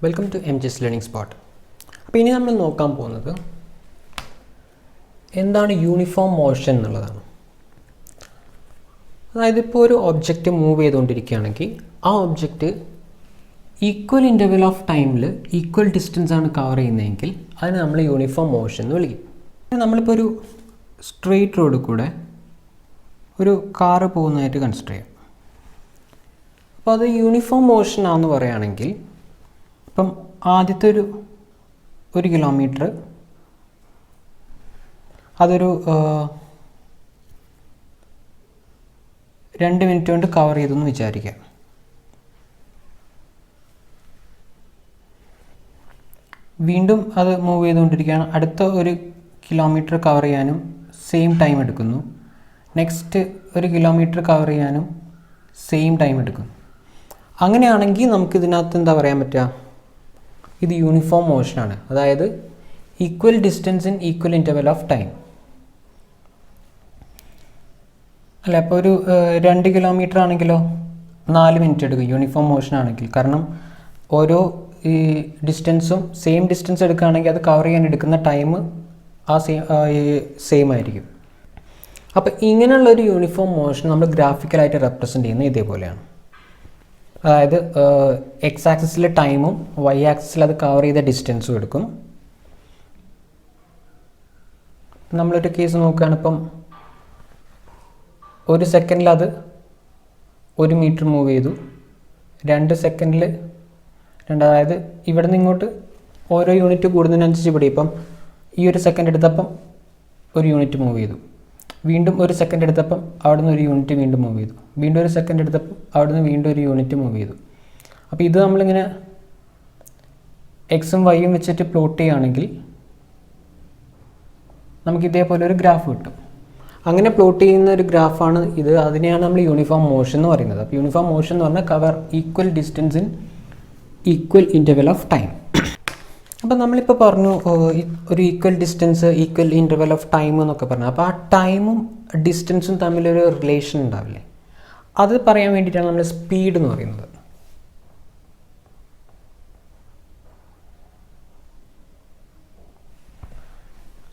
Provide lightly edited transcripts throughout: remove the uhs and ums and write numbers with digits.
Welcome to MG's learning spot. അപ്പോൾ ഇനി നമ്മൾ നോക്കാൻ പോകുന്നത് എന്താണ് യൂണിഫോം മോഷൻ എന്നുള്ളതാണ്. അതായത് ഇപ്പോൾ ഒരു ഒബ്ജക്റ്റ് മൂവ് ചെയ്തുകൊണ്ടിരിക്കുകയാണെങ്കിൽ ആ ഒബ്ജക്റ്റ് ഈക്വൽ ഇൻ്റർവെൽ ഓഫ് ടൈമിൽ ഈക്വൽ ഡിസ്റ്റൻസ് ആണ് കവർ ചെയ്യുന്നതെങ്കിൽ അതിന് നമ്മൾ യൂണിഫോം മോഷൻ എന്ന് വിളിക്കും. നമ്മളിപ്പോൾ ഒരു സ്ട്രെയിറ്റ് റോഡിൽ കൂടെ ഒരു കാറ് പോകുന്നതായിട്ട് കൺസിഡർ ചെയ്യാം. അപ്പോൾ അത് യൂണിഫോം മോഷൻ ആണെന്ന് പറയുകയാണെങ്കിൽ ഇപ്പം ആദ്യത്തെ ഒരു കിലോമീറ്റർ അതൊരു 2 മിനിറ്റ് കൊണ്ട് കവർ ചെയ്തെന്ന് വിചാരിക്കാം. വീണ്ടും അത് മൂവ് ചെയ്തുകൊണ്ടിരിക്കുകയാണ്. അടുത്ത 1 കിലോമീറ്റർ കവർ ചെയ്യാനും സെയിം ടൈം എടുക്കുന്നു. നെക്സ്റ്റ് 1 കിലോമീറ്റർ കവർ ചെയ്യാനും സെയിം ടൈം എടുക്കുന്നു. അങ്ങനെയാണെങ്കിൽ നമുക്കിതിനകത്ത് എന്താ പറയാൻ പറ്റുക, ഇത് യൂണിഫോം മോഷനാണ്. അതായത് equal distance in equal interval of time. അല്ല, അപ്പോൾ ഒരു 2 കിലോമീറ്റർ ആണെങ്കിലോ 4 മിനിറ്റ് എടുക്കും യൂണിഫോം മോഷൻ ആണെങ്കിൽ. കാരണം ഓരോ ഈ ഡിസ്റ്റൻസും സെയിം ഡിസ്റ്റൻസ് എടുക്കുകയാണെങ്കിൽ അത് കവർ ചെയ്യാൻ എടുക്കുന്ന ടൈം ആ സെയിം ആയിരിക്കും. അപ്പോൾ ഇങ്ങനെയുള്ളൊരു യൂണിഫോം മോഷൻ നമ്മൾ ഗ്രാഫിക്കലായിട്ട് റെപ്രസെൻ്റ് ചെയ്യുന്നത് ഇതേപോലെയാണ്. അതായത് എക്സ് ആക്സിസിൽ ടൈമും വൈ ആക്സിസിൽ അത് കവർ ചെയ്ത ഡിസ്റ്റൻസും എടുക്കും. നമ്മളൊരു കേസ് നോക്കുകയാണ്. ഇപ്പം 1 സെക്കൻഡിൽ അത് 1 മീറ്റർ മൂവ് ചെയ്തു. 2 സെക്കൻഡിൽ അതായത് ഇവിടെ നിന്ന് ഇങ്ങോട്ട് ഓരോ യൂണിറ്റ് കൂടുന്നതിനനുസരിച്ച് ഇവിടെ ഇപ്പം ഈ 1 സെക്കൻഡ് എടുത്തപ്പം 1 യൂണിറ്റ് മൂവ് ചെയ്തു. വീണ്ടും 1 സെക്കൻഡ് എടുത്തപ്പം അവിടെ നിന്ന് 1 യൂണിറ്റ് വീണ്ടും മൂവ് ചെയ്തു. വീണ്ടും 1 സെക്കൻഡ് എടുത്തപ്പം അവിടെ നിന്ന് വീണ്ടും 1 യൂണിറ്റ് മൂവ് ചെയ്തു. അപ്പോൾ ഇത് നമ്മളിങ്ങനെ എക്സും വൈയും വെച്ചിട്ട് പ്ലോട്ട് ചെയ്യുകയാണെങ്കിൽ നമുക്ക് ഇതേപോലെ ഒരു ഗ്രാഫ് കിട്ടും. അങ്ങനെ പ്ലോട്ട് ചെയ്യുന്ന ഒരു ഗ്രാഫാണ് ഇത്. അതിനെയാണ് നമ്മൾ യൂണിഫോം മോഷൻ എന്ന് പറയുന്നത്. അപ്പോൾ യൂണിഫോം മോഷൻ എന്ന് പറഞ്ഞാൽ cover equal distance in equal interval of time. അപ്പോൾ നമ്മളിപ്പോൾ പറഞ്ഞു ഒരു equal distance equal interval of time എന്നൊക്കെ പറഞ്ഞു. അപ്പോൾ ആ ടൈമും ഡിസ്റ്റൻസും തമ്മിലൊരു റിലേഷൻ ഉണ്ടാവില്ലേ, അത് പറയാൻ വേണ്ടിയിട്ടാണ് നമ്മൾ സ്പീഡ് എന്ന് പറയുന്നത്.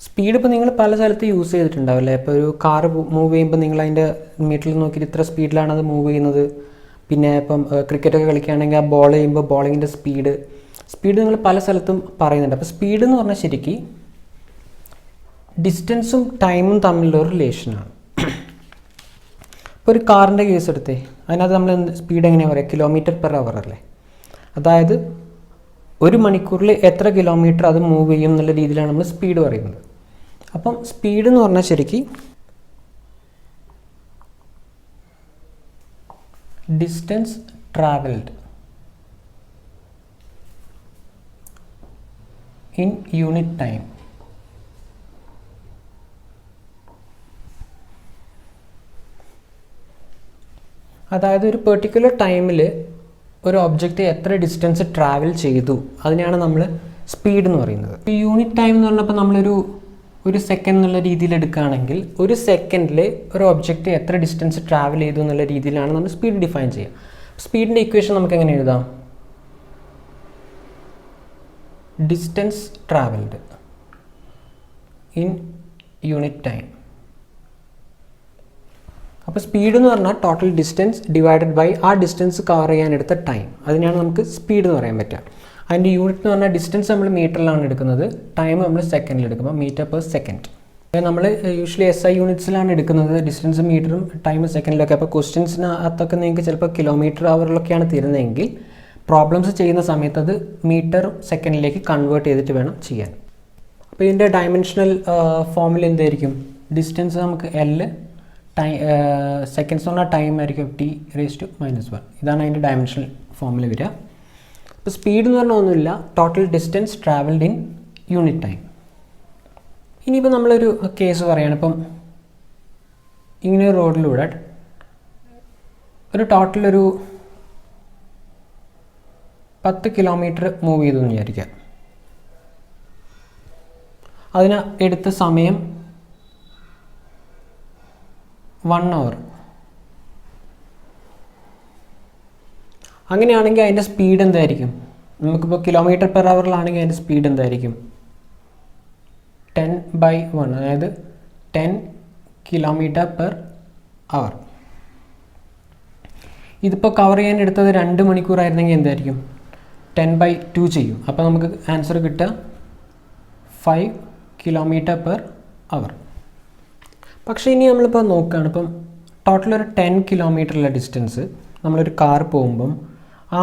സ്പീഡ് ഇപ്പോൾ നിങ്ങൾ പല സ്ഥലത്ത് യൂസ് ചെയ്തിട്ടുണ്ടാവില്ലേ. ഇപ്പോൾ ഒരു കാറ് മൂവ് ചെയ്യുമ്പോൾ നിങ്ങൾ അതിൻ്റെ മീറ്ററിൽ നോക്കിയിട്ട് ഇത്ര സ്പീഡിലാണ് അത് മൂവ് ചെയ്യുന്നത്. പിന്നെ ഇപ്പം ക്രിക്കറ്റൊക്കെ കളിക്കുകയാണെങ്കിൽ ആ ബോൾ ചെയ്യുമ്പോൾ ബോളിങ്ങിൻ്റെ സ്പീഡ് നിങ്ങൾ പല സ്ഥലത്തും പറയുന്നുണ്ട്. അപ്പോൾ സ്പീഡ് എന്ന് പറഞ്ഞാൽ ശരിക്കും ഡിസ്റ്റൻസും ടൈമും തമ്മിലുള്ള ഒരു റിലേഷനാണ്. ഇപ്പോൾ ഒരു കാറിൻ്റെ കേസ് എടുത്തേ, അതിനകത്ത് നമ്മൾ സ്പീഡ് എങ്ങനെയാണ് പറയുക, km/h അല്ലേ. അതായത് 1 മണിക്കൂറിൽ എത്ര കിലോമീറ്റർ അത് മൂവ് ചെയ്യും എന്നുള്ള രീതിയിലാണ് നമ്മൾ സ്പീഡ് പറയുന്നത്. അപ്പം സ്പീഡ് എന്ന് പറഞ്ഞാൽ ശരിക്കും distance travelled in unit time. അതായത് ഒരു പെർട്ടിക്കുലർ ടൈമിൽ ഒരു ഒബ്ജക്റ്റ് എത്ര ഡിസ്റ്റൻസ് ട്രാവൽ ചെയ്തു അതിനെയാണ് നമ്മൾ സ്പീഡ് എന്ന് പറയുന്നത്. ഈ യൂണിറ്റ് ടൈം എന്ന് പറഞ്ഞപ്പോൾ നമ്മളൊരു സെക്കൻഡ് എന്നുള്ള രീതിയിൽ എടുക്കുകയാണെങ്കിൽ 1 സെക്കൻഡിൽ ഒരു ഒബ്ജക്റ്റ് എത്ര ഡിസ്റ്റൻസ് ട്രാവൽ ചെയ്തു എന്നുള്ള രീതിയിലാണ് നമ്മൾ സ്പീഡ് ഡിഫൈൻ ചെയ്യുക. സ്പീഡിൻ്റെ ഇക്വേഷൻ നമുക്ക് എങ്ങനെ എഴുതാം, distance travelled in unit time. അപ്പോൾ സ്പീഡ് എന്ന് പറഞ്ഞാൽ ടോട്ടൽ ഡിസ്റ്റൻസ് ഡിവൈഡഡ് ബൈ ആ ഡിസ്റ്റൻസ് കവർ ചെയ്യാൻ എടുത്ത ടൈം, അതിനാണ് നമുക്ക് സ്പീഡ് എന്ന് പറയാൻ പറ്റുക. അതിൻ്റെ യൂണിറ്റ് എന്ന് പറഞ്ഞാൽ ഡിസ്റ്റൻസ് നമ്മൾ മീറ്ററിലാണ് എടുക്കുന്നത്, ടൈം നമ്മൾ സെക്കൻഡിൽ എടുക്കുമ്പോൾ മീറ്റർ/സെക്കൻഡ്. നമ്മൾ യൂഷ്വലി SI യൂണിറ്റ്സിലാണ് എടുക്കുന്നത്, ഡിസ്റ്റൻസ് മീറ്ററും ടൈം സെക്കൻഡിലൊക്കെ. അപ്പോൾ ക്വസ്റ്റ്യൻസിനകത്തൊക്കെ നിങ്ങൾക്ക് ചിലപ്പോൾ km/hലൊക്കെയാണ് തരുന്നതെങ്കിൽ പ്രോബ്ലംസ് ചെയ്യുന്ന സമയത്ത് അത് മീറ്ററും സെക്കൻഡിലേക്ക് കൺവേർട്ട് ചെയ്തിട്ട് വേണം ചെയ്യാൻ. അപ്പോൾ ഇതിൻ്റെ ഡയമെൻഷണൽ ഫോമിൽ എന്തായിരിക്കും, ഡിസ്റ്റൻസ് നമുക്ക് L, സെക്കൻഡ്സ് എന്ന് പറഞ്ഞാൽ ടൈം ആയിരിക്കും T⁻⁻1. ഇതാണ് അതിൻ്റെ ഡയമെൻഷണൽ ഫോമിൽ വരിക. ഇപ്പോൾ സ്പീഡ് എന്ന് പറഞ്ഞാൽ ഒന്നുമില്ല, total distance travelled in unit time. ഇനിയിപ്പോൾ നമ്മളൊരു കേസ് പറയുകയാണ്. ഇപ്പം ഇങ്ങനെ ഒരു റോഡിലൂടെ ടോട്ടൽ 10 കിലോമീറ്റർ മൂവ് ചെയ്തു എന്ന് വിചാരിക്കാം. അതിന് എടുത്ത സമയം 1 അവർ. അങ്ങനെയാണെങ്കിൽ അതിൻ്റെ സ്പീഡ് എന്തായിരിക്കും, നമുക്കിപ്പോൾ km/h അതിൻ്റെ സ്പീഡ് എന്തായിരിക്കും? 10/1, അതായത് 10 km/h. ഇതിപ്പോൾ കവർ ചെയ്യാൻ എടുത്തത് 2 മണിക്കൂറായിരുന്നെങ്കിൽ എന്തായിരിക്കും? 10/2 ചെയ്യും. അപ്പോൾ നമുക്ക് ആൻസർ കിട്ടുക 5 km/h. പക്ഷേ ഇനി നമ്മളിപ്പോൾ നോക്കുകയാണ്, ഇപ്പം ടോട്ടൽ ഒരു 10 കിലോമീറ്ററുള്ള ഡിസ്റ്റൻസ് നമ്മളൊരു കാർ പോകുമ്പം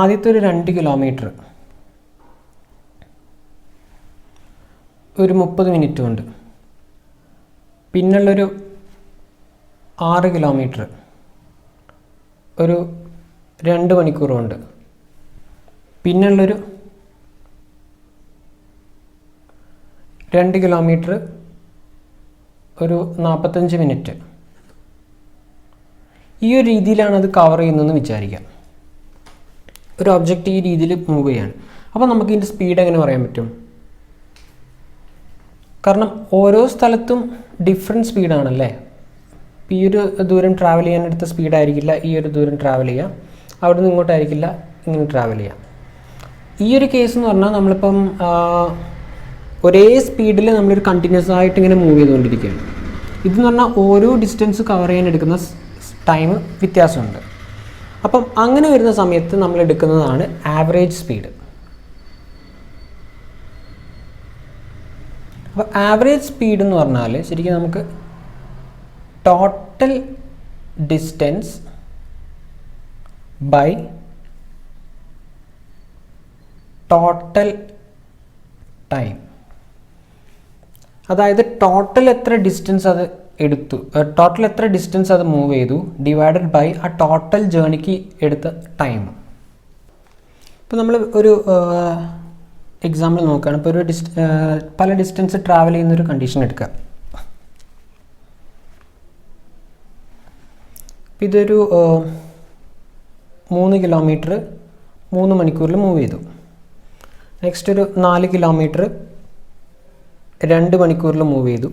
ആദ്യത്തെ ഒരു 2 കിലോമീറ്റർ ഒരു 30 മിനിറ്റ് കൊണ്ട്, പിന്നുള്ളൊരു 6 കിലോമീറ്റർ ഒരു 2 മണിക്കൂർ കൊണ്ട്, പിന്നുള്ളൊരു 2 കിലോമീറ്റർ ഒരു 45 മിനിറ്റ്. ഈ ഒരു രീതിയിലാണ് അത് കവർ ചെയ്യുന്നതെന്ന് വിചാരിക്കാം. ഒരു ഒബ്ജക്റ്റ് ഈ രീതിയിൽ മൂവ് ചെയ്യാണ്. അപ്പോൾ നമുക്ക് ഇതിൻ്റെ സ്പീഡ് എങ്ങനെ പറയാൻ പറ്റും? കാരണം ഓരോ സ്ഥലത്തും ഡിഫറെൻറ്റ് സ്പീഡാണല്ലേ. ഈ ഒരു ദൂരം ട്രാവൽ ചെയ്യാനെടുത്ത സ്പീഡായിരിക്കില്ല ഈ ഒരു ദൂരം ട്രാവൽ ചെയ്യുക, അവിടെ നിന്ന് ഇങ്ങോട്ടായിരിക്കില്ല ഇങ്ങനെ ട്രാവൽ ചെയ്യുക. ഈ ഒരു കേസ് എന്ന് പറഞ്ഞാൽ നമ്മളിപ്പം ഒരേ സ്പീഡിൽ നമ്മളൊരു കണ്ടിന്യൂസ് ആയിട്ട് ഇങ്ങനെ മൂവ് ചെയ്തുകൊണ്ടിരിക്കുകയാണ്. ഇതെന്ന് പറഞ്ഞാൽ ഓരോ ഡിസ്റ്റൻസ് കവർ ചെയ്യാൻ എടുക്കുന്ന ടൈം വ്യത്യാസമുണ്ട്. അപ്പം അങ്ങനെ വരുന്ന സമയത്ത് നമ്മൾ എടുക്കുന്നതാണ് ആവറേജ് സ്പീഡ്. അപ്പോൾ ആവറേജ് സ്പീഡ് എന്ന് പറഞ്ഞാൽ ശരിക്കും നമുക്ക് total distance by total time, അതായത് ടോട്ടൽ എത്ര ഡിസ്റ്റൻസ് അത് എടുത്തു, ടോട്ടൽ എത്ര ഡിസ്റ്റൻസ് അത് മൂവ് ചെയ്തു ഡിവൈഡഡ് ബൈ ആ ടോട്ടൽ ജേർണിക്ക് എടുത്ത ടൈം. ഇപ്പോൾ നമ്മൾ ഒരു എക്സാമ്പിൾ നോക്കുകയാണ്. ഇപ്പോൾ ഒരു പല ഡിസ്റ്റൻസ് ട്രാവൽ ചെയ്യുന്നൊരു കണ്ടീഷൻ എടുക്കുക. ഇതൊരു 3 കിലോമീറ്റർ 3 മണിക്കൂറിൽ മൂവ് ചെയ്തു. നെക്സ്റ്റ് ഒരു 4 കിലോമീറ്റർ 2 മണിക്കൂറിൽ മൂവ് ചെയ്തു.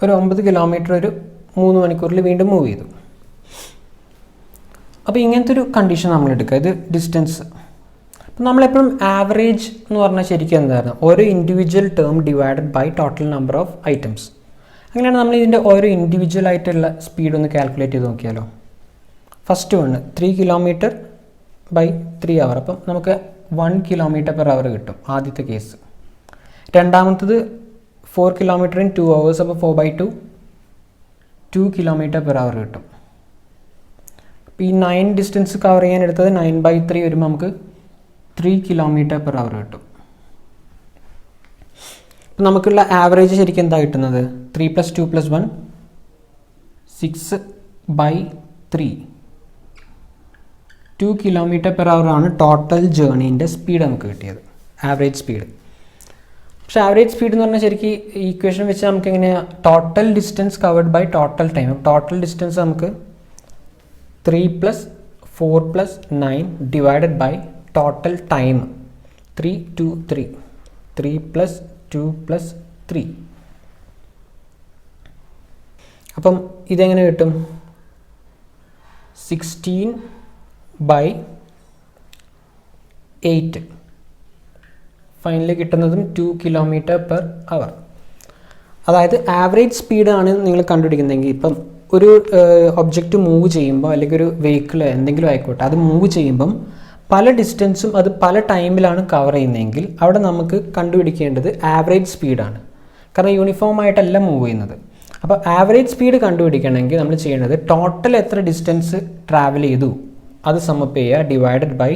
ഒരു 9 കിലോമീറ്റർ ഒരു 3 മണിക്കൂറിൽ വീണ്ടും മൂവ് ചെയ്തു. അപ്പോൾ ഇങ്ങനത്തെ ഒരു കണ്ടീഷൻ നമ്മൾ എടുക്കുക. ഇത് ഡിസ്റ്റൻസ്. അപ്പോൾ നമ്മളെപ്പോഴും ആവറേജ് എന്ന് പറഞ്ഞാൽ ശരിക്കും എന്താണ്? ഓരോ individual term divided by total number of items. അങ്ങനെയാണ് നമ്മൾ ഇതിൻ്റെ ഓരോ ഇൻഡിവിജ്വൽ ആയിട്ടുള്ള സ്പീഡ് ഒന്ന് കാൽക്കുലേറ്റ് ചെയ്ത് നോക്കിയാലോ. ഫസ്റ്റ് 3 കിലോമീറ്റർ ബൈ 3 അവർ. അപ്പം നമുക്ക് 1 km/h കിട്ടും ആദ്യത്തെ കേസ്. രണ്ടാമത്തത് 4 കിലോമീറ്റർ ഇൻ 2 hours, അപ്പോൾ 4/2 2 km/h കിട്ടും. അപ്പോൾ ഈ 9 ഡിസ്റ്റൻസ് കവർ ചെയ്യാൻ എടുത്തത് 9/3 വരുമ്പോൾ നമുക്ക് 3 km/h കിട്ടും. അപ്പോൾ നമുക്കുള്ള ആവറേജ് ശരിക്കും എന്താ കിട്ടുന്നത്? 3 + 2 + 1 6/3 2 km/h ആണ് ടോട്ടൽ ജേർണീൻ്റെ സ്പീഡ് നമുക്ക് കിട്ടിയത്, ആവറേജ് സ്പീഡ്. പക്ഷേ ആവറേജ് സ്പീഡ് എന്ന് പറഞ്ഞാൽ ശരിക്കും ഈക്വേഷൻ വെച്ച് നമുക്ക് എങ്ങനെയാണ്? Total distance covered by total time. Total distance നമുക്ക് 3 + 4 + 9 ഡിവൈഡഡ് ബൈ ടോട്ടൽ ടൈം 3 2 3 3 + 2 + 3. അപ്പം ഇതെങ്ങനെ കിട്ടും? 16/8. ഫൈനലി കിട്ടുന്നതും 2 km/h. അതായത് ആവറേജ് സ്പീഡാണ് നിങ്ങൾ കണ്ടുപിടിക്കുന്നതെങ്കിൽ, ഇപ്പം ഒരു ഒബ്ജക്റ്റ് മൂവ് ചെയ്യുമ്പോൾ അല്ലെങ്കിൽ ഒരു വെഹിക്കിൾ എന്തെങ്കിലും ആയിക്കോട്ടെ അത് മൂവ് ചെയ്യുമ്പം പല ഡിസ്റ്റൻസും അത് പല ടൈമിലാണ് കവർ ചെയ്യുന്നതെങ്കിൽ അവിടെ നമുക്ക് കണ്ടുപിടിക്കേണ്ടത് ആവറേജ് സ്പീഡാണ്. കാരണം യൂണിഫോം ആയിട്ടല്ല മൂവ് ചെയ്യുന്നത്. അപ്പോൾ ആവറേജ് സ്പീഡ് കണ്ടുപിടിക്കണമെങ്കിൽ നമ്മൾ ചെയ്യേണ്ടത് ടോട്ടൽ എത്ര ഡിസ്റ്റൻസ് ട്രാവൽ ചെയ്തു അത് സമ്മപ്പ് ചെയ്യുക ഡിവൈഡഡ് ബൈ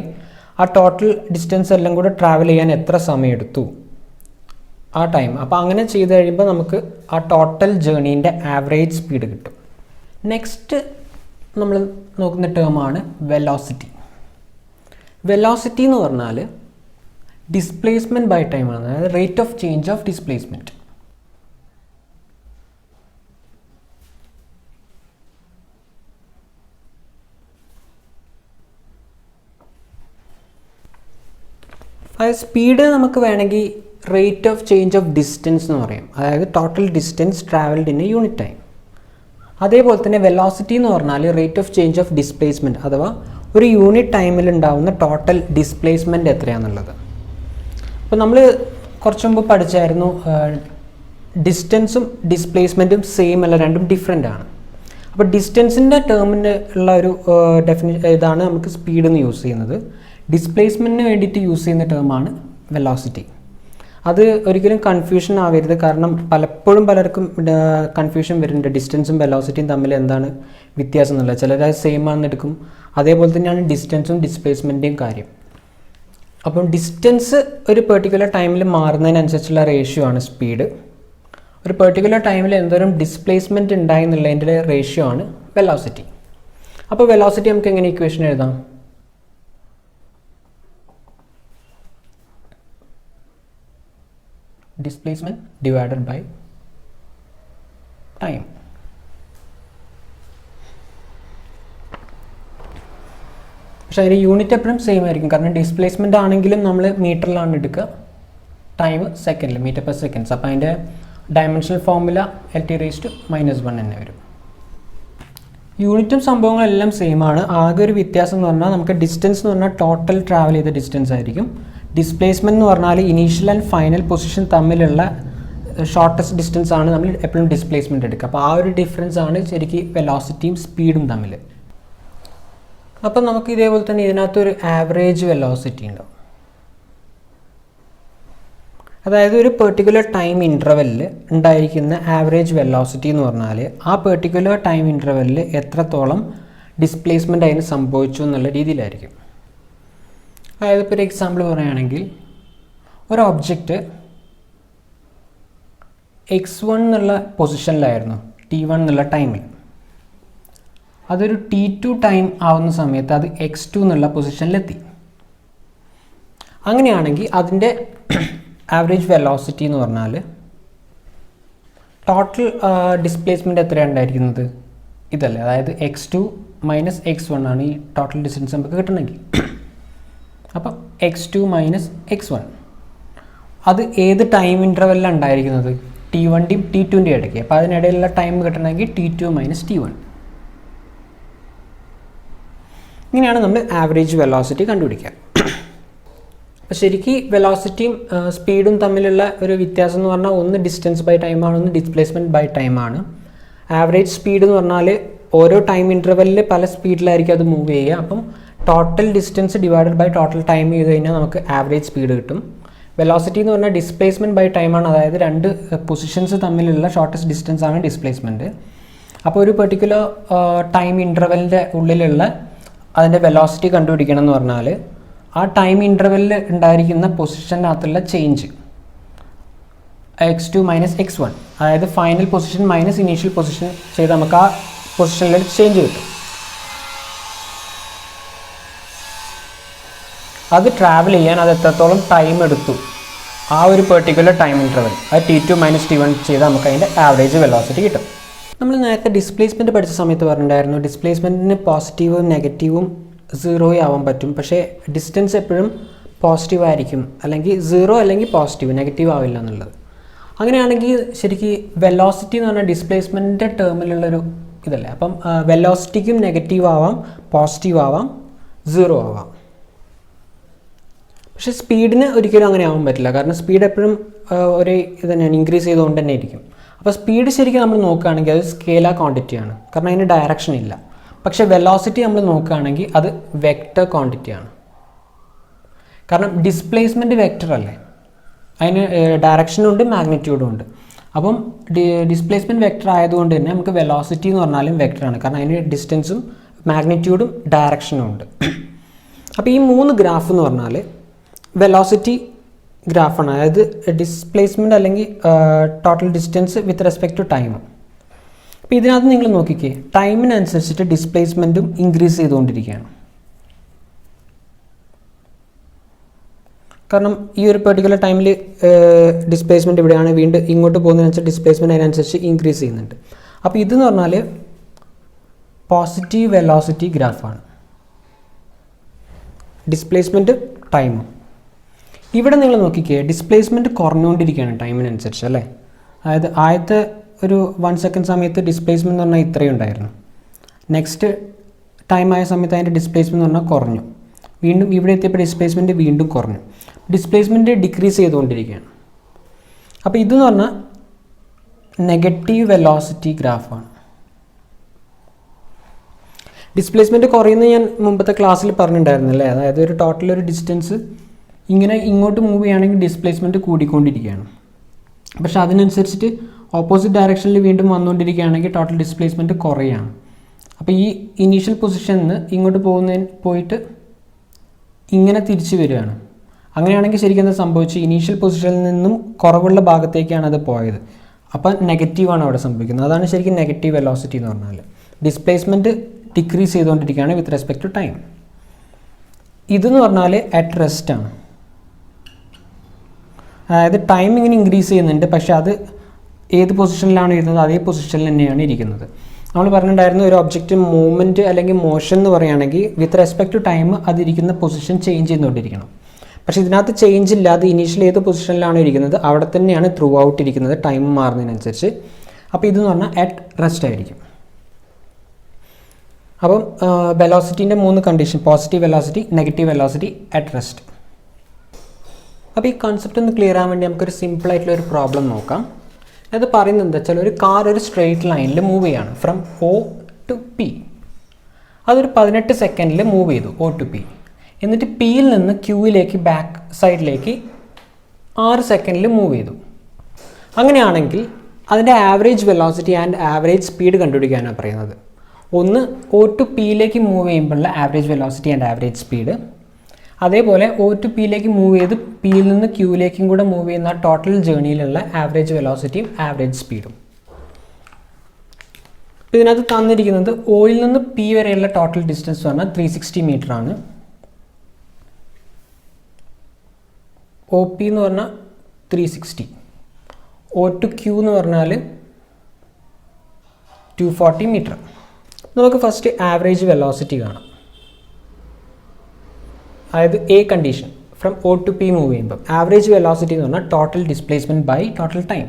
ആ ടോട്ടൽ ഡിസ്റ്റൻസ് എല്ലാം കൂടെ ട്രാവൽ ചെയ്യാൻ എത്ര സമയം എടുത്തു ആ ടൈം. അപ്പോൾ അങ്ങനെ ചെയ്ത് കഴിയുമ്പോൾ നമുക്ക് ആ ടോട്ടൽ ജേർണീൻ്റെ ആവറേജ് സ്പീഡ് കിട്ടും. നെക്സ്റ്റ് നമ്മൾ നോക്കുന്ന ടേമാണ് വെലോസിറ്റി. വെലോസിറ്റി എന്ന് പറഞ്ഞാൽ ഡിസ്പ്ലേസ്മെൻറ്റ് ബൈ ടൈമാണ്, അതായത് rate of change of displacement. അതായത് സ്പീഡ് നമുക്ക് വേണമെങ്കിൽ rate of change of distance എന്ന് പറയും, അതായത് total distance travelled in A unit time. അതേപോലെ തന്നെ വെലോസിറ്റി എന്ന് പറഞ്ഞാൽ rate of change of displacement അഥവാ ഒരു യൂണിറ്റ് ടൈമിൽ ഉണ്ടാവുന്ന ടോട്ടൽ ഡിസ്പ്ലേസ്മെൻറ്റ് എത്രയാണെന്നുള്ളത്. അപ്പോൾ നമ്മൾ കുറച്ച് മുമ്പ് പഠിച്ചായിരുന്നു ഡിസ്റ്റൻസും ഡിസ്പ്ലേസ്മെൻറ്റും സെയിം അല്ല, രണ്ടും ഡിഫറെൻ്റ് ആണ്. അപ്പോൾ ഡിസ്റ്റൻസിൻ്റെ ടേമിന് ഉള്ള ഒരു ഇതാണ് നമുക്ക് സ്പീഡ് എന്ന് യൂസ് ചെയ്യുന്നത്. ഡിസ്പ്ലേസ്മെൻറ്റിന് വേണ്ടിയിട്ട് യൂസ് ചെയ്യുന്ന ടേമാണ് വെലോസിറ്റി. അത് ഒരിക്കലും കൺഫ്യൂഷൻ ആവരുത്, കാരണം പലപ്പോഴും പലർക്കും കൺഫ്യൂഷൻ വരുന്നുണ്ട് ഡിസ്റ്റൻസും വെലോസിറ്റിയും തമ്മിൽ എന്താണ് വ്യത്യാസം എന്നുള്ളത്. ചിലർ സെയിം ആണെന്ന് എടുക്കും. അതേപോലെ തന്നെയാണ് ഡിസ്റ്റൻസും ഡിസ്പ്ലേസ്മെൻറ്റിൻ്റെയും കാര്യം. അപ്പം ഡിസ്റ്റൻസ് ഒരു പെർട്ടിക്കുലർ ടൈമിൽ മാറുന്നതിനനുസരിച്ചുള്ള റേഷ്യോ ആണ് സ്പീഡ്. ഒരു പെർട്ടിക്കുലർ ടൈമിൽ എന്തോരം ഡിസ്പ്ലേസ്മെൻറ്റ് ഉണ്ടായി എന്നുള്ളതിൻ്റെ റേഷ്യോ ആണ് വെലോസിറ്റി. അപ്പോൾ വെലോസിറ്റി നമുക്ക് എങ്ങനെ ഇക്വേഷൻ എഴുതാം? Displacement divided by time. പക്ഷേ അതിന് യൂണിറ്റ് എപ്പോഴും സെയിം ആയിരിക്കും, കാരണം ഡിസ്പ്ലേസ്മെൻ്റ് ആണെങ്കിലും നമ്മൾ മീറ്ററിലാണ് എടുക്കുക, ടൈം സെക്കൻഡിൽ, മീറ്റർ പെർ സെക്കൻഡ്സ്. അപ്പോൾ അതിൻ്റെ ഡയമെൻഷണൽ ഫോർമുല LT⁻⁻1 തന്നെ വരും. യൂണിറ്റും സംഭവങ്ങളെല്ലാം സെയിം ആണ്. ആകെ ഒരു വ്യത്യാസം എന്ന് പറഞ്ഞാൽ നമുക്ക് ഡിസ്റ്റൻസ് എന്ന് പറഞ്ഞാൽ ടോട്ടൽ ട്രാവൽ ചെയ്ത ഡിസ്റ്റൻസ് ആയിരിക്കും. ഡിസ്പ്ലേസ്മെൻറ്റ് എന്ന് പറഞ്ഞാൽ ഇനീഷ്യൽ ആൻഡ് ഫൈനൽ പൊസിഷൻ തമ്മിലുള്ള ഷോർട്ടസ്റ്റ് ഡിസ്റ്റൻസ് ആണ് നമ്മൾ എപ്പോഴും ഡിസ്പ്ലേസ്മെൻറ്റ് എടുക്കുക. അപ്പോൾ ആ ഒരു ഡിഫറൻസ് ആണ് ശരിക്കും വെലോസിറ്റിയും സ്പീഡും തമ്മിൽ. അപ്പം നമുക്ക് ഇതേപോലെ തന്നെ ഇതിനകത്തൊരു ആവറേജ് വെലോസിറ്റി ഉണ്ടാവും. അതായത് ഒരു പെർട്ടിക്കുലർ ടൈം ഇൻ്റർവെല്ലിൽ ഉണ്ടായിരിക്കുന്ന ആവറേജ് വെലോസിറ്റി എന്ന് പറഞ്ഞാൽ ആ പെർട്ടിക്കുലർ ടൈം ഇൻ്റർവെല്ലിൽ എത്രത്തോളം ഡിസ്പ്ലേസ്മെൻ്റ് അതിന് സംഭവിച്ചു എന്നുള്ള രീതിയിലായിരിക്കും. അതായത് ഇപ്പോൾ ഒരു എക്സാമ്പിൾ പറയുകയാണെങ്കിൽ ഒരു ഒബ്ജക്റ്റ് x1 എന്നുള്ള പൊസിഷനിലായിരുന്നു t1 എന്നുള്ള ടൈമിൽ. അതൊരു t2 ടൈം ആവുന്ന സമയത്ത് അത് x2 എന്നുള്ള പൊസിഷനിലെത്തി. അങ്ങനെയാണെങ്കിൽ അതിൻ്റെ ആവറേജ് വെലോസിറ്റി എന്ന് പറഞ്ഞാൽ ടോട്ടൽ ഡിസ്പ്ലേസ്മെൻറ്റ് എത്രയാണ് ഉണ്ടായിരിക്കുന്നത്? ഇതല്ലേ, അതായത് x2 - x1 ആണ് ഈ ടോട്ടൽ ഡിസ്റ്റൻസ് നമുക്ക് കിട്ടണമെങ്കിൽ. അപ്പം x2 - x1 അത് ഏത് ടൈം ഇൻ്റർവെല്ലാണ് ഉണ്ടായിരിക്കുന്നത്? t1ൻ്റെയും t2ൻ്റെയും ഇടയ്ക്ക്. അപ്പോൾ അതിനിടയിലുള്ള ടൈം കിട്ടണമെങ്കിൽ t2 - t1. ഇങ്ങനെയാണ് നമ്മൾ ആവറേജ് വെലോസിറ്റി കണ്ടുപിടിക്കുക. അപ്പോൾ ശരിക്കും വെലോസിറ്റിയും സ്പീഡും തമ്മിലുള്ള ഒരു വ്യത്യാസം എന്ന് പറഞ്ഞാൽ ഒന്ന് ഡിസ്റ്റൻസ് ബൈ ടൈമാണ്, ഒന്ന് ഡിസ്പ്ലേസ്മെൻറ്റ് ബൈ ടൈമാണ്. ആവറേജ് സ്പീഡ് എന്ന് പറഞ്ഞാൽ ഓരോ ടൈം ഇൻ്റർവെല്ലിൽ പല സ്പീഡിലായിരിക്കും അത് മൂവ് ചെയ്യുക. അപ്പം total distance divided by total time ചെയ്ത് കഴിഞ്ഞാൽ നമുക്ക് ആവറേജ് സ്പീഡ് കിട്ടും. വെലോസിറ്റി എന്ന് പറഞ്ഞാൽ ഡിസ്പ്ലേസ്മെൻറ്റ് ബൈ ടൈമാണ്, അതായത് രണ്ട് പൊസിഷൻസ് തമ്മിലുള്ള ഷോർട്ടസ്റ്റ് ഡിസ്റ്റൻസ് ആണ് ഡിസ്പ്ലേസ്മെൻറ്റ്. അപ്പോൾ ഒരു പെർട്ടിക്കുലർ ടൈം ഇൻ്റർവെല്ലിൻ്റെ ഉള്ളിലുള്ള അതിൻ്റെ വെലോസിറ്റി കണ്ടുപിടിക്കണം എന്ന് പറഞ്ഞാൽ ആ ടൈം ഇൻ്റർവെല്ലിൽ ഉണ്ടായിരിക്കുന്ന പൊസിഷനകത്തുള്ള ചേഞ്ച് x2 - x1, അതായത് final position minus initial position ചെയ്ത് നമുക്ക് ആ പൊസിഷനിൽ ചേഞ്ച് കിട്ടും. അത് ട്രാവൽ ചെയ്യാൻ അത് എത്രത്തോളം ടൈം എടുത്തു ആ ഒരു പെർട്ടിക്കുലർ ടൈം ഇൻ്റർവെൽ, അത് t2 - t1 ചെയ്ത് നമുക്ക് അതിൻ്റെ ആവറേജ് വെലോസിറ്റി കിട്ടും. നമ്മൾ നേരത്തെ ഡിസ്പ്ലേസ്മെൻറ്റ് പഠിച്ച സമയത്ത് പറഞ്ഞിട്ടുണ്ടായിരുന്നു ഡിസ്പ്ലേസ്മെൻറ്റിന് പോസിറ്റീവും നെഗറ്റീവും സീറോയും ആവാൻ പറ്റും. പക്ഷേ ഡിസ്റ്റൻസ് എപ്പോഴും പോസിറ്റീവ് ആയിരിക്കും, അല്ലെങ്കിൽ സീറോ അല്ലെങ്കിൽ പോസിറ്റീവ്, നെഗറ്റീവ് ആവില്ല എന്നുള്ളത്. അങ്ങനെയാണെങ്കിൽ ശരിക്കും വെലോസിറ്റി എന്ന് പറഞ്ഞാൽ ഡിസ്പ്ലേസ്മെൻറ്റിൻ്റെ ടേമിലുള്ളൊരു ഇതല്ലേ. അപ്പം വെലോസിറ്റിക്കും നെഗറ്റീവ് ആവാം, പോസിറ്റീവ് ആവാം, സീറോ ആവാം. പക്ഷേ സ്പീഡിന് ഒരിക്കലും അങ്ങനെ ആവാൻ പറ്റില്ല, കാരണം സ്പീഡ് എപ്പോഴും ഒരേ ഇത് തന്നെയാണ്, ഇൻക്രീസ് ചെയ്തുകൊണ്ട് തന്നെ ഇരിക്കും. അപ്പോൾ സ്പീഡ് ശരിക്കും നമ്മൾ നോക്കുകയാണെങ്കിൽ അത് സ്കേലാർ ക്വാണ്ടിറ്റിയാണ്, കാരണം അതിന് ഡയറക്ഷൻ ഇല്ല. പക്ഷേ വെലോസിറ്റി നമ്മൾ നോക്കുകയാണെങ്കിൽ അത് വെക്റ്റർ ക്വാണ്ടിറ്റിയാണ്, കാരണം ഡിസ്പ്ലേസ്മെൻറ്റ് വെക്റ്റർ അല്ലേ, അതിന് ഡയറക്ഷനും ഉണ്ട് മാഗ്നിറ്റ്യൂഡും ഉണ്ട്. അപ്പം ഡിസ്പ്ലേസ്മെൻറ്റ് വെക്റ്റർ ആയതുകൊണ്ട് തന്നെ നമുക്ക് വെലോസിറ്റി എന്ന് പറഞ്ഞാലും വെക്റ്ററാണ്, കാരണം അതിന് ഡിസ്റ്റൻസും മാഗ്നിറ്റ്യൂഡും ഡയറക്ഷനും ഉണ്ട്. അപ്പോൾ ഈ മൂന്ന് ഗ്രാഫ് എന്ന് പറഞ്ഞാൽ വെലോസിറ്റി ഗ്രാഫാണ്, അതായത് ഡിസ്പ്ലേസ്മെൻറ്റ് അല്ലെങ്കിൽ total distance with respect to time. അപ്പോൾ ഇതിനകത്ത് നിങ്ങൾ നോക്കിക്കേ, ടൈമിനനുസരിച്ചിട്ട് ഡിസ്പ്ലേസ്മെൻറ്റും ഇൻക്രീസ് ചെയ്തുകൊണ്ടിരിക്കുകയാണ്. കാരണം ഈ ഒരു പെർട്ടിക്കുലർ ടൈമിൽ ഡിസ്പ്ലേസ്മെൻറ്റ് ഇവിടെയാണ്, വീണ്ടും ഇങ്ങോട്ട് പോകുന്നതിനനുസരിച്ച് ഡിസ്പ്ലേസ്മെൻറ്റ് അതിനനുസരിച്ച് ഇൻക്രീസ് ചെയ്യുന്നുണ്ട്. അപ്പോൾ ഇതെന്ന് പറഞ്ഞാൽ പോസിറ്റീവ് വെലോസിറ്റി ഗ്രാഫാണ്, ഡിസ്പ്ലേസ്മെൻറ്റ് ടൈമും. ഇവിടെ നിങ്ങൾ നോക്കിക്കേ, ഡിസ്പ്ലേസ്മെൻറ്റ് കുറഞ്ഞുകൊണ്ടിരിക്കുകയാണ് ടൈമിനനുസരിച്ച് അല്ലേ. അതായത് ആദ്യത്തെ ഒരു 1 സെക്കൻഡ് സമയത്ത് ഡിസ്പ്ലേസ്മെൻറ്റ് എന്ന് പറഞ്ഞാൽ ഇത്രയും ഉണ്ടായിരുന്നു. നെക്സ്റ്റ് ടൈം ആയ സമയത്ത് അതിൻ്റെ ഡിസ്പ്ലേസ്മെൻറ്റ് എന്ന് പറഞ്ഞാൽ കുറഞ്ഞു. വീണ്ടും ഇവിടെ എത്തിയപ്പോൾ ഡിസ്പ്ലേസ്മെൻറ്റ് വീണ്ടും കുറഞ്ഞു. ഡിസ്പ്ലേസ്മെൻറ്റ് ഡിക്രീസ് ചെയ്തുകൊണ്ടിരിക്കുകയാണ്. അപ്പോൾ ഇതെന്ന് പറഞ്ഞാൽ നെഗറ്റീവ് വെലോസിറ്റി ഗ്രാഫാണ്. ഡിസ്പ്ലേസ്മെൻറ്റ് കുറയുന്നത് ഞാൻ മുമ്പത്തെ ക്ലാസ്സിൽ പറഞ്ഞിട്ടുണ്ടായിരുന്നല്ലേ. അതായത് ഒരു ടോട്ടൽ ഒരു ഡിസ്റ്റൻസ് ഇങ്ങനെ ഇങ്ങോട്ട് മൂവ് ചെയ്യുകയാണെങ്കിൽ ഡിസ്പ്ലേസ്മെൻറ്റ് കൂടിക്കൊണ്ടിരിക്കുകയാണ്. പക്ഷേ അതിനനുസരിച്ചിട്ട് ഓപ്പോസിറ്റ് ഡയറക്ഷനിൽ വീണ്ടും വന്നുകൊണ്ടിരിക്കുകയാണെങ്കിൽ ടോട്ടൽ ഡിസ്പ്ലേസ്മെൻറ്റ് കുറയാണ്. അപ്പോൾ ഈ ഇനീഷ്യൽ പൊസിഷനിൽ നിന്ന് ഇങ്ങോട്ട് പോയിട്ട് ഇങ്ങനെ തിരിച്ചു വരികയാണ്. അങ്ങനെയാണെങ്കിൽ ശരിക്കും എന്താ സംഭവിച്ചു? ഇനീഷ്യൽ പൊസിഷനിൽ നിന്നും കുറവുള്ള ഭാഗത്തേക്കാണ് അത് പോയത്. അപ്പോൾ നെഗറ്റീവാണ് അവിടെ സംഭവിക്കുന്നത്. അതാണ് ശരിക്കും നെഗറ്റീവ് വെലോസിറ്റി എന്ന് പറഞ്ഞാൽ. ഡിസ്പ്ലേസ്മെൻറ്റ് ഡിക്രീസ് ചെയ്തുകൊണ്ടിരിക്കുകയാണ് വിത്ത് റെസ്പെക്ട് ടു ടൈം. ഇതെന്ന് പറഞ്ഞാൽ അറ്റ് റെസ്റ്റ് ആണ്. അതായത് ടൈം ഇങ്ങനെ ഇൻക്രീസ് ചെയ്യുന്നുണ്ട്, പക്ഷേ അത് ഏത് പൊസിഷനിലാണ് ഇരുന്നത് അതേ പൊസിഷനിൽ തന്നെയാണ് ഇരിക്കുന്നത്. നമ്മൾ പറഞ്ഞിട്ടുണ്ടായിരുന്നു ഒരു ഒബ്ജക്റ്റ് മൂവ്മെൻറ്റ് അല്ലെങ്കിൽ മോഷൻ എന്ന് പറയുകയാണെങ്കിൽ വിത്ത് റെസ്പെക്ട് ടു ടൈം അതിരിക്കുന്ന പൊസിഷൻ ചേഞ്ച് ചെയ്തുകൊണ്ടിരിക്കണം. പക്ഷേ ഇതിനകത്ത് ചേഞ്ച് ഇല്ലാതെ ഇനീഷ്യൽ ഏത് പൊസിഷനിലാണോ ഇരിക്കുന്നത് അവിടെ തന്നെയാണ് ത്രൂ ഔട്ട് ഇരിക്കുന്നത് ടൈം മാറുന്നതിനനുസരിച്ച്. അപ്പോൾ ഇതെന്ന് പറഞ്ഞാൽ അറ്റ് റെസ്റ്റ് ആയിരിക്കും. അപ്പം വെലോസിറ്റീൻ്റെ 3 condition: positive velocity, negative velocity, at rest. അപ്പോൾ ഈ കൺസെപ്റ്റ് ഒന്ന് ക്ലിയർ ആകാൻ വേണ്ടി നമുക്കൊരു സിമ്പിളായിട്ടുള്ള ഒരു പ്രോബ്ലം നോക്കാം. അത് പറയുന്നത് എന്താ വെച്ചാൽ ഒരു കാർ ഒരു സ്ട്രെയിറ്റ് ലൈനിൽ മൂവ് ചെയ്യാണ് ഫ്രം O to P. അതൊരു 18 സെക്കൻഡിൽ മൂവ് ചെയ്തു O to P. എന്നിട്ട് പിയിൽ നിന്ന് ക്യൂയിലേക്ക് ബാക്ക് സൈഡിലേക്ക് 6 സെക്കൻഡിൽ മൂവ് ചെയ്തു. അങ്ങനെയാണെങ്കിൽ അതിൻ്റെ average velocity and average speed കണ്ടുപിടിക്കാനാണ് പറയുന്നത്. ഒന്ന് O to Pയിലേക്ക് മൂവ് ചെയ്യുമ്പോഴുള്ള average velocity and average speed, അതേപോലെ O to Pയിലേക്ക് മൂവ് ചെയ്ത് പിയിൽ നിന്ന് ക്യൂയിലേക്കും കൂടെ മൂവ് ചെയ്യുന്ന ടോട്ടൽ ജേർണിയിലുള്ള ആവറേജ് വെലോസിറ്റിയും ആവറേജ് സ്പീഡും. ഇതിനകത്ത് തന്നിരിക്കുന്നത് Oയിൽ നിന്ന് P വരെയുള്ള ടോട്ടൽ ഡിസ്റ്റൻസ് പറഞ്ഞാൽ 360 മീറ്റർ ആണ്. OP എന്ന് പറഞ്ഞാൽ 360, O to Q എന്ന് പറഞ്ഞാൽ 240 മീറ്റർ. നമുക്ക് ഫസ്റ്റ് ആവറേജ് വെലോസിറ്റി കാണാം. അതായത് a condition from O to P move ചെയ്യുമ്പോൾ ആവറേജ് വെലോസിറ്റി എന്ന് പറഞ്ഞാൽ total displacement by total time.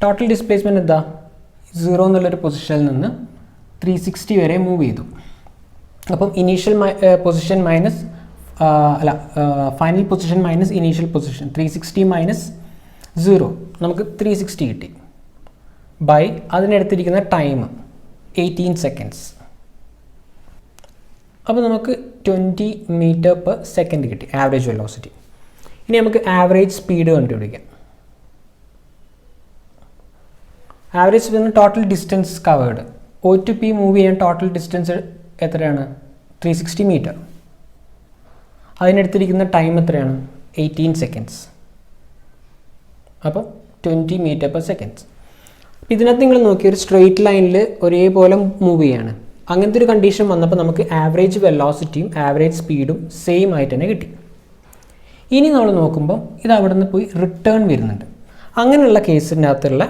Total displacement എന്താ? 0 എന്നുള്ളൊരു പൊസിഷനിൽ നിന്ന് 360 വരെ മൂവ് ചെയ്തു. അപ്പം initial position minus final position minus initial position 360 minus 0 നമുക്ക് 360 കിട്ടി. ബൈ അതിനെടുത്തിരിക്കുന്ന ടൈം 18 സെക്കൻഡ്സ്. അപ്പോൾ നമുക്ക് 20 മീറ്റർ പെർ സെക്കൻഡ് കിട്ടി ആവറേജ് വെലോസിറ്റി. ഇനി നമുക്ക് ആവറേജ് സ്പീഡ് കണ്ടുപിടിക്കാം. Average speed total distance covered. O to P move ചെയ്യാൻ ടോട്ടൽ ഡിസ്റ്റൻസ് എത്രയാണ്? 360 മീറ്റർ. അതിനെടുത്തിരിക്കുന്ന ടൈം എത്രയാണ്? 18 സെക്കൻഡ്സ്. അപ്പം 20 മീറ്റർ പെർ സെക്കൻഡ്സ്. ഇതിനകത്ത് നിങ്ങൾ നോക്കി ഒരു സ്ട്രെയിറ്റ് ലൈനിൽ ഒരേപോലെ മൂവ് ചെയ്യാണ്. അങ്ങനത്തെ ഒരു കണ്ടീഷൻ വന്നപ്പോൾ നമുക്ക് ആവറേജ് വെലോസിറ്റിയും ആവറേജ് സ്പീഡും സെയിം ആയിട്ട് തന്നെ കിട്ടി. ഇനി നമ്മൾ നോക്കുമ്പോൾ ഇത് അവിടെ നിന്ന് പോയി റിട്ടേൺ വരുന്നുണ്ട്. അങ്ങനെയുള്ള കേസിൻ്റെ അകത്തുള്ള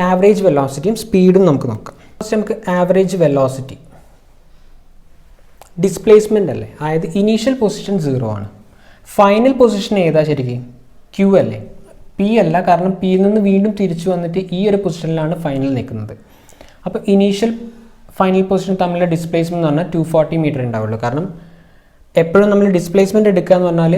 ആവറേജ് വെലോസിറ്റിയും സ്പീഡും നമുക്ക് നോക്കാം. ഫസ്റ്റ് നമുക്ക് ആവറേജ് വെലോസിറ്റി, ഡിസ്പ്ലേസ്മെൻ്റ് അല്ലേ, അതായത് ഇനീഷ്യൽ പൊസിഷൻ 0 ആണ്. ഫൈനൽ പൊസിഷൻ ഏതാ ശരിക്കും? Q അല്ലേ, P അല്ല. കാരണം പിയിൽ നിന്ന് വീണ്ടും തിരിച്ചു വന്നിട്ട് ഈ ഒരു പൊസിഷനിലാണ് ഫൈനൽ നിൽക്കുന്നത്. അപ്പോൾ ഇനീഷ്യൽ ഫൈനൽ പൊസിഷൻ തമ്മിലുള്ള ഡിസ്പ്ലേസ്മെൻറ്റ് എന്ന് പറഞ്ഞാൽ 240 മീറ്റർ ഉണ്ടാവുള്ളൂ. കാരണം എപ്പോഴും നമ്മൾ ഡിസ്പ്ലേസ്മെൻറ്റ് എടുക്കുക എന്ന് പറഞ്ഞാൽ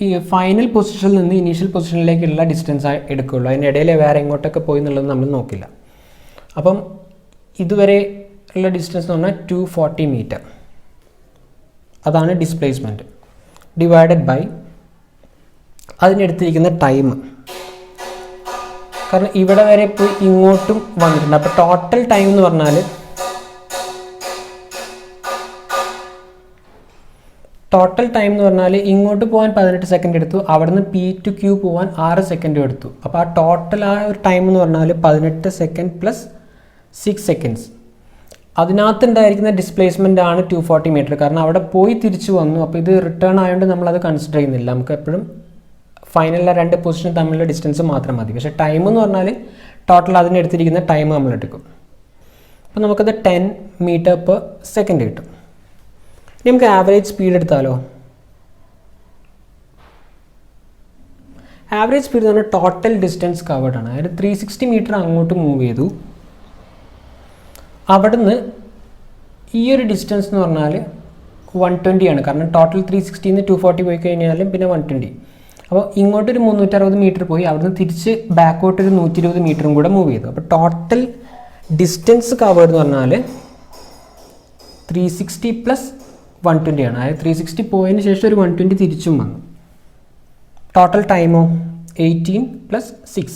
ഈ ഫൈനൽ പൊസിഷനിൽ നിന്ന് ഇനീഷ്യൽ പൊസിഷനിലേക്കുള്ള ഡിസ്റ്റൻസ് എടുക്കുകയുള്ളൂ. അതിൻ്റെ ഇടയിൽ വേറെ എങ്ങോട്ടൊക്കെ പോയി എന്നുള്ളത് നമ്മൾ നോക്കില്ല. അപ്പം ഇതുവരെ ഉള്ള ഡിസ്റ്റൻസ് എന്ന് പറഞ്ഞാൽ 240 മീറ്റർ. അതാണ് ഡിസ്പ്ലേസ്മെൻറ്റ് ഡിവൈഡഡ് ബൈ അതിനെടുത്തിരിക്കുന്ന ടൈം. കാരണം ഇവിടെ വരെ പോയി ഇങ്ങോട്ടും വന്നിട്ടുണ്ട്. അപ്പോൾ ടോട്ടൽ ടൈം എന്ന് പറഞ്ഞാൽ ഇങ്ങോട്ട് പോകാൻ 18 സെക്കൻഡ് എടുത്തു, അവിടെ നിന്ന് P to Q പോകാൻ 6 സെക്കൻഡും എടുത്തു. അപ്പോൾ ആ ടോട്ടൽ ആ ഒരു ടൈം എന്ന് പറഞ്ഞാൽ 18 സെക്കൻഡ് പ്ലസ് 6 സെക്കൻഡ്സ്. അതിനകത്ത് ഉണ്ടായിരിക്കുന്ന ഡിസ്പ്ലേസ്മെൻ്റ് ആണ് 240 മീറ്റർ. കാരണം അവിടെ പോയി തിരിച്ചു വന്നു. അപ്പോൾ ഇത് റിട്ടേൺ ആയതുകൊണ്ട് നമ്മളത് കൺസിഡർ ചെയ്യുന്നില്ല. നമുക്ക് എപ്പോഴും ഫൈനലിലെ 2 പൊസിഷൻ തമ്മിലുള്ള ഡിസ്റ്റൻസ് മാത്രം മതി. പക്ഷേ ടൈം എന്ന് പറഞ്ഞാൽ ടോട്ടൽ അതിനെടുത്തിരിക്കുന്ന ടൈം നമ്മൾ എടുക്കും. അപ്പോൾ നമുക്കത് 10 മീറ്റർ പെർ സെക്കൻഡ് കിട്ടും. ഇനി നമുക്ക് ആവറേജ് സ്പീഡ് എടുത്താലോ? ആവറേജ് സ്പീഡ് എന്ന് പറഞ്ഞാൽ ടോട്ടൽ ഡിസ്റ്റൻസ് കവേർഡ് ആണ്. അതായത് 360 മീറ്റർ അങ്ങോട്ട് മൂവ് ചെയ്തു, അവിടുന്ന് ഈ ഒരു ഡിസ്റ്റൻസ് എന്ന് പറഞ്ഞാൽ 120 ആണ്. കാരണം ടോട്ടൽ 360 240 പോയി കഴിഞ്ഞാലും പിന്നെ 120. അപ്പോൾ ഇങ്ങോട്ടൊരു 360 മീറ്റർ പോയി, അവിടുന്ന് തിരിച്ച് ബാക്കോട്ടൊരു 120 മീറ്ററും കൂടെ മൂവ് ചെയ്തു. അപ്പോൾ ടോട്ടൽ ഡിസ്റ്റൻസ് കവേർഡ് എന്ന് പറഞ്ഞാൽ 360 + 120 ആണ്. അതായത് 360 പോയതിന് ശേഷം ഒരു 120 തിരിച്ചും വന്നു. ടോട്ടൽ ടൈമോ 18 + 6,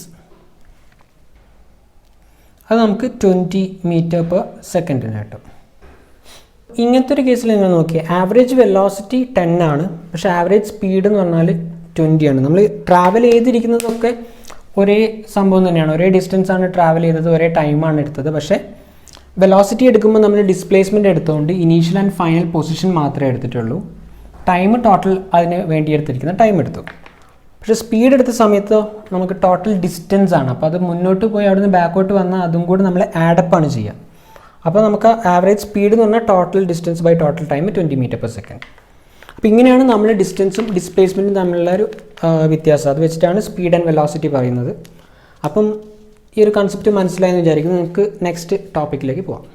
അത് നമുക്ക് 20 മീറ്റർ/സെക്കൻഡ് കിട്ടും. ഇങ്ങനത്തെ ഒരു കേസിൽ നിങ്ങൾ നോക്കിയാൽ ആവറേജ് വെലോസിറ്റി 10 ആണ്, പക്ഷേ ആവറേജ് സ്പീഡ് എന്ന് പറഞ്ഞാൽ 20 ആണ്. നമ്മൾ ട്രാവൽ ചെയ്തിരിക്കുന്നതൊക്കെ ഒരേ സംഭവം തന്നെയാണ്, ഒരേ ഡിസ്റ്റൻസ് ആണ് ട്രാവൽ ചെയ്തത്, ഒരേ ടൈമാണ് എടുത്തത്. പക്ഷേ വെലോസിറ്റി എടുക്കുമ്പോൾ നമ്മൾ ഡിസ്പ്ലേസ്മെൻറ്റ് എടുത്തുകൊണ്ട് ഇനീഷ്യൽ ആൻഡ് ഫൈനൽ പൊസിഷൻ മാത്രമേ എടുത്തിട്ടുള്ളൂ. ടൈം ടോട്ടൽ അതിന് വേണ്ടി എടുത്തിരിക്കുന്ന ടൈം എടുത്തു. പക്ഷേ സ്പീഡ് എടുത്ത സമയത്ത് നമുക്ക് ടോട്ടൽ ഡിസ്റ്റൻസ് ആണ്. അപ്പോൾ അത് മുന്നോട്ട് പോയി അവിടെ നിന്ന് ബാക്കോട്ട് വന്നാൽ അതും കൂടി നമ്മൾ ആഡപ്പാണ് ചെയ്യുക. അപ്പോൾ നമുക്ക് ആവറേജ് സ്പീഡ് എന്ന് പറഞ്ഞാൽ total distance by total time 20 മീറ്റർ/സെക്കൻഡ്. അപ്പോൾ ഇങ്ങനെയാണ് നമ്മൾ ഡിസ്റ്റൻസും ഡിസ്പ്ലേസ്മെൻറ്റും തമ്മിലുള്ള ഒരു വ്യത്യാസം. അത് വെച്ചിട്ടാണ് സ്പീഡ് ആൻഡ് വെലോസിറ്റി പറയുന്നത്. അപ്പം ഈ ഒരു കൺസെപ്റ്റ് മനസ്സിലായെന്ന് വിചാരിക്കുന്നു. നമുക്ക് നെക്സ്റ്റ് ടോപ്പിക്കിലേക്ക് പോകാം.